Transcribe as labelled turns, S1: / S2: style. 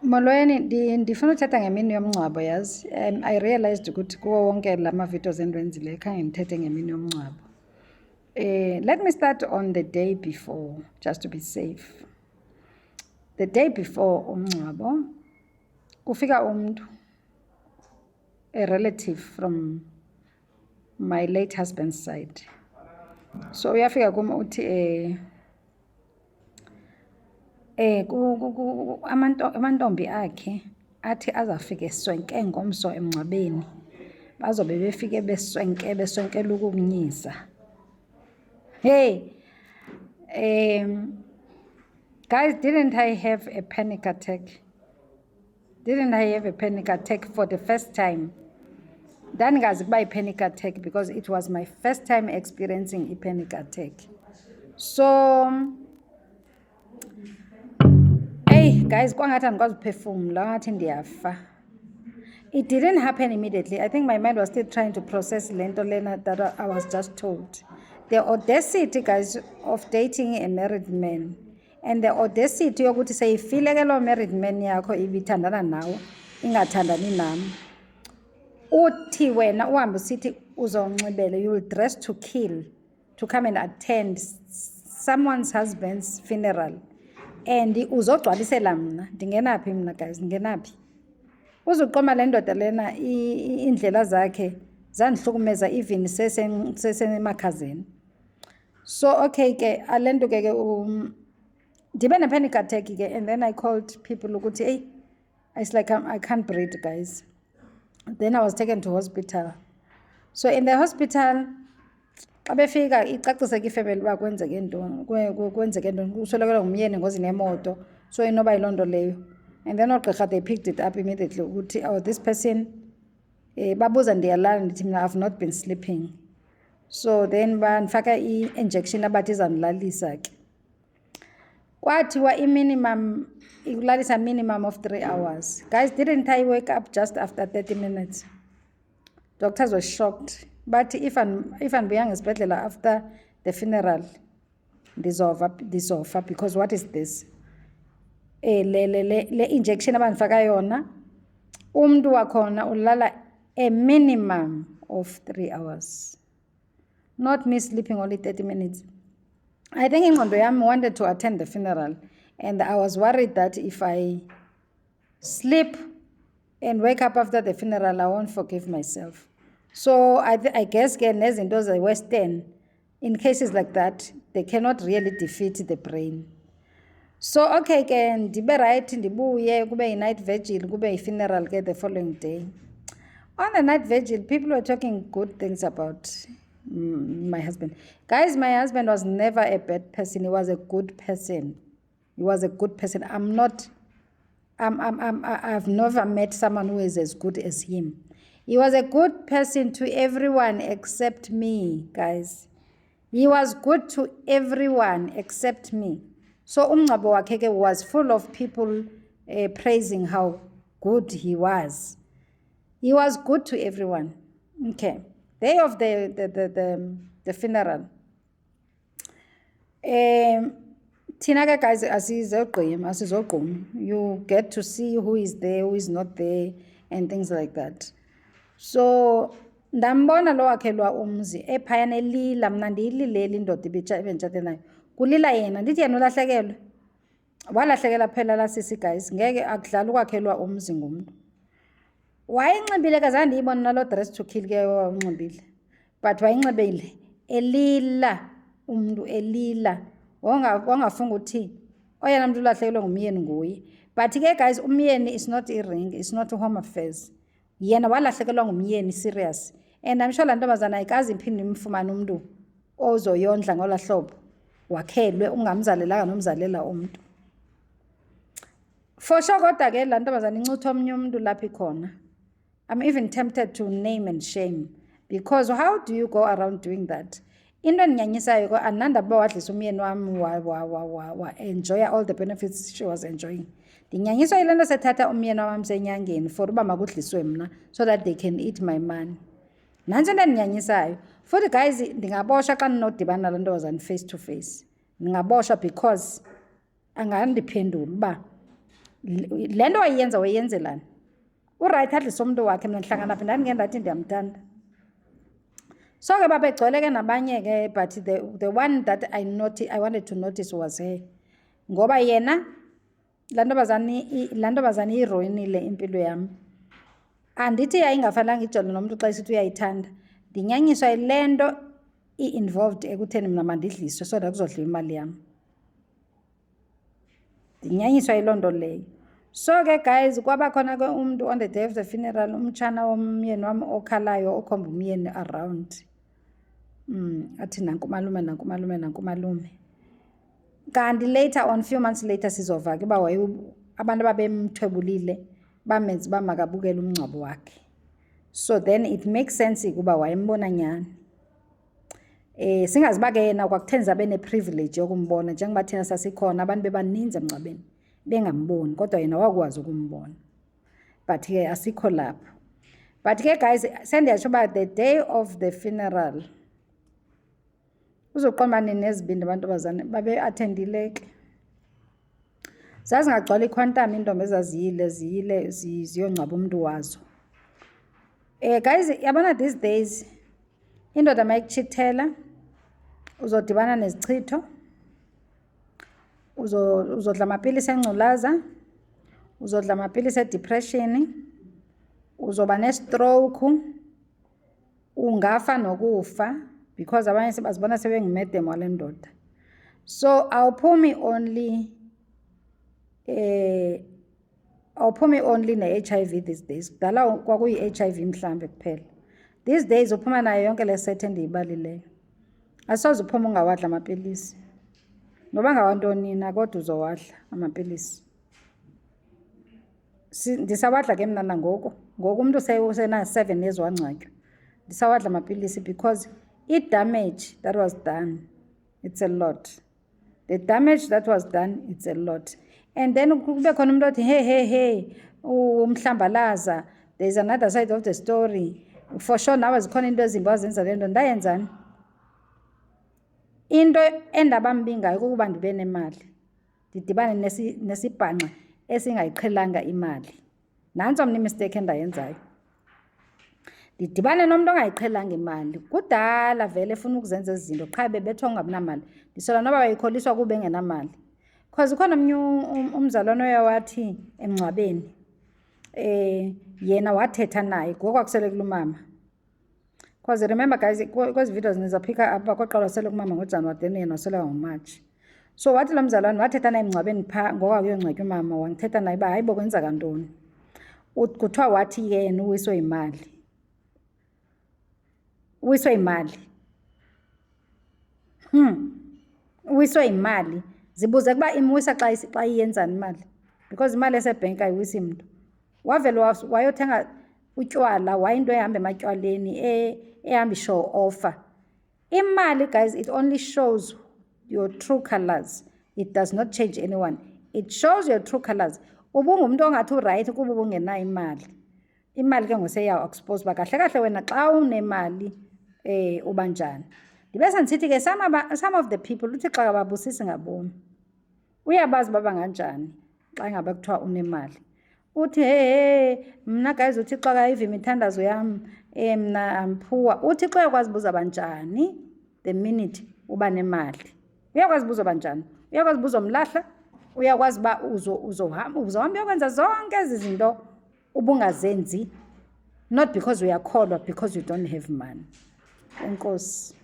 S1: Molweni, ndifuna uthetha ngemini yomngcwabo yazi. I realized ukuthi kuwo wonke lama videos endiwenzileyo khange ndithethe ngemini yomngcwabo. Let me start on the day before, just to be safe. The day before umngcwabo, kufika umuntu, a relative from my late husband's side. So uyafika kum uthi amantombi akhe athi azafike sonke ngomso emngcwabeni bazobe befike beswenkela ukukunyisa. Hey, guys, didn't I have a panic attack? Didn't I have a panic attack for the first time? Ndangazi kuba i-panic attack because it was my first time experiencing a panic attack. So hey guys, kwangathi andikwazi ukuphefumla, ngathi ndiyafa. It didn't happen immediately. I think my mind was still trying to process lento lena that I was just told. The audacity, guys, of dating a married man, and the audacity yokuthi seyifile lo married man yakho ibithandana nawe ingathandani nami. Uthi wena uhambe usithi uzonxibele, you will dress to kill to come and attend someone's husband's funeral. And uzogcwalisela mna, ndingenaphi mna guys, ndingenaphi? Uzuqoma le ndoda lena indlela zakhe zandihlukumeza even sesemakhazeni. So okay ke alento ke ndibe ne panic attack ke, and then I called people ukuthi hey, it's like I can't breathe guys. Then I was taken to hospital. So in the hospital abefika icacise ifamily ba kwenzeke ntoni kuswelekelwa ngumyeni ngozini yemoto, so inoba ilondo leyo. And then ogqirha they picked it up immediately ukuthi oh this person babuza ndiyalala ndithi mina I've not been sleeping. So then banifaka i-injection abathi izanilalisa ke. Kwathiwa ikulalisa minimum of 3 hours. Guys, didn't I wake up just after 30 minutes? Doctors were shocked. But if andibuyanga esibhedlela after the funeral, ndizofa because what is this? Le injection abanifaka yona, umuntu wakhona ulala a minimum of 3 hours. Not me sleeping only 30 minutes. I think ingqondo yami wanted to attend the funeral, and I was worried that if I sleep and wake up after the funeral, I won't forgive myself. So I guess nezinto ze-Western, in cases like that, they cannot really defeat the brain. So okay ke ndibe right, ndibuye kube yi-night vigil, kube yi-funeral ke the following day. On the night vigil, people were talking good things about my husband. Guys, my husband was never a bad person. He was a good person. He was a good person. I've never met someone who is as good as him. He was a good person to everyone except me, guys. He was good to everyone except me. So umngcwabo wakhe was full of people praising how good he was. He was good to everyone. Okay. Day of the funeral. Thina ke guys asizogquma. You get to see who is there, who is not there, and things like that. So ndambona lo wakhe lwa umzi ephayana elila, mna ndiyilileli indoda ibentshate nayo. Kulila yena ndithi yena ulahlekelwe. Walahlekela phela la sisi guys, ngeke akudlala ukwakhelwa umzi ngumuntu. Wayinxibile ke zange ndiyibone nalo dress to kill ke wanxibile. But wayinxibile elila, umuntu elila. Wangafunga uthi oyena muntu ulahlekelwe ngumyeni nguye. But ke guys, umyeni is not a ring, it's not a home affairs. Yena walahlekelwa ngumyeni serious. And I'm sure la ntombazana ayikazi iphinde imfumane umuntu ozoyondla ngolahlobo wakhelwe ungamzalelanga nomzalela umuntu. For sure kodwa ke la ntombazana incutha omnye umuntu lapha khona. I'm even tempted to name and shame, because how do you go around doing that? Into endinyanyisayo ko ananda ba wadlisa umyeni wami wa enjoy all the benefits she was enjoying. Ndinyanyiswa ile nto sethatha umyeni wami senyangeni for uba makudliswe mna so that they can eat my money. Nantso into endinyanyisayo. Futhi guys, ndingabosha xa ninodibana nalo ntombazana face to face. Ndingabosha because angandiphendula uba le nto wayenzelani urayithi adlise umntu wakhe mna ndihlangana phi ndandinge ndathi ndiyamthanda. So ke babegcwele ke nabanye ke, but the one that I wanted to notice was her, ngoba yena laa ntombazana iyiroyinile impilo yam. Andithi yayingafanelanga ijole nomntu xa isithi uyayithanda, ndinyanyiswa yile nto i-involved ekutheni mna mandidliswe so that kuzodliwa imali yam. Ndinyanyiswa yiloo nto leyo. So ke guys, kwaba khona ke umntu on the day of the funeral, umtshana womyeni wam okhalayo okhomba umyeni around. Athi nankumalume. Kanti later on, few months later, sizova ke uba abantu ababemthwebulile bamenza uba makabukele umngcwabo wakhe. So then it makes sense ukuba wayembona nyani. Singazi uba ke yena kwakutheni zabe ne-privilege yokumbona, njengoba thina sasikhona abantu bebaninzi emngcwabeni bengamboni, kodwa yena wakwazi ukumbona. But ke asikho lapho. But ke guys, sendiyatsho uba the day of the funeral uzoqomba nini nezibindi abantu babe-athendile ke. Zazingagcwala ikhwantam iintombi ezaziyile ziyongcwaba umntu wazo. Guys, yabona these days indoda mayikutshithela uzodibana nezichitho, uzodla amapilisi engculaza, uzodla amapilisi edepression, uzoba nestroke, ungafa nokufa, because abanye sebazibona sebengimedem wale ndoda. So awuphumi only ne-HIV these days. Kudala kwakuyi-HIV mhlambe kuphela. These days uphuma nayo yonke le set endiyibalileyo. Asoze uphuma ungawadla amapilisi. Noba ngawantoni na kodwa uzowadla amapilisi. Ndisawadla ke mna nangoku. Ngoku umntu usena 7 years wangcwatywa. Ndisawadla amapilisi because i-damage that was done, it's a lot. The damage that was done, it's a lot. And then kube khona umuntu othi hey umhlambalaza, there is another side of the story. For sure nawe zikhona into ezimbi wazenza le nto. Ndayenzani? Into endabambi ngayo kukuba ndibe nemali, ndidibane nesibhanqa esingayiqhelanga imali. Nantso mna imistake endayenzayo. Ndidibane nomntu ongayiqhelanga imali. Kudala vele efuna ukuzenza ezi zinto qha bebethwa ungabinamali. Ndisola noba bayikholiswa kuba engenamali. Because ukhona omnye umzalwane oye wathi emngcwabeni, yena wathetha naye ngoku akusele kulumama. Because remember guys, kwezi videos nizaphika apha kwaqala wasele kumama ngoJanuwari, then yena wasele ngoMarch. So wathi lo mzalwane wathetha naye emngcwabeni phaa ngoku akuyongcwatywa umama, wangithetha naye uba hayibo kwenzeka ntoni. Kuthiwa wathi yena uwiswe yimali. Uwiswe yimali. Uwiswe yimali. Zibuze kuba imwisa xa iyenzani imali, because imali esebhenki ayiwisi mntu. Wavele wayothenga utywala, wayinto ehamba ematyaleni ehamba show offer. Imali guys, it only shows your true colors. It does not change anyone. It shows your true colors. Ubungumntu ongathi urayithi kuba ubungenayo imali. Imali ke ngoseyawo expose uba kahle kahle wena xa unemali uba njani. Ndibe sendisithi ke some of the people uthi xa kababusisi ngabomi. Uyabazi baba kanjani xa ngabe kuthiwa unemali. Uthi mna guys uThixo akayiva imithandazo yam, mna am poor. UThixo uyakwazi ubuza banjani the minute uba nemali. Uyakwazi ubuza banjani. Uyakwazi ubuza umlahla, uyakwazi uba uzohamba uyokwenza zonke ezi zinto ubungazenzi, not because uyakholwa, because you don't have money. Enkosi.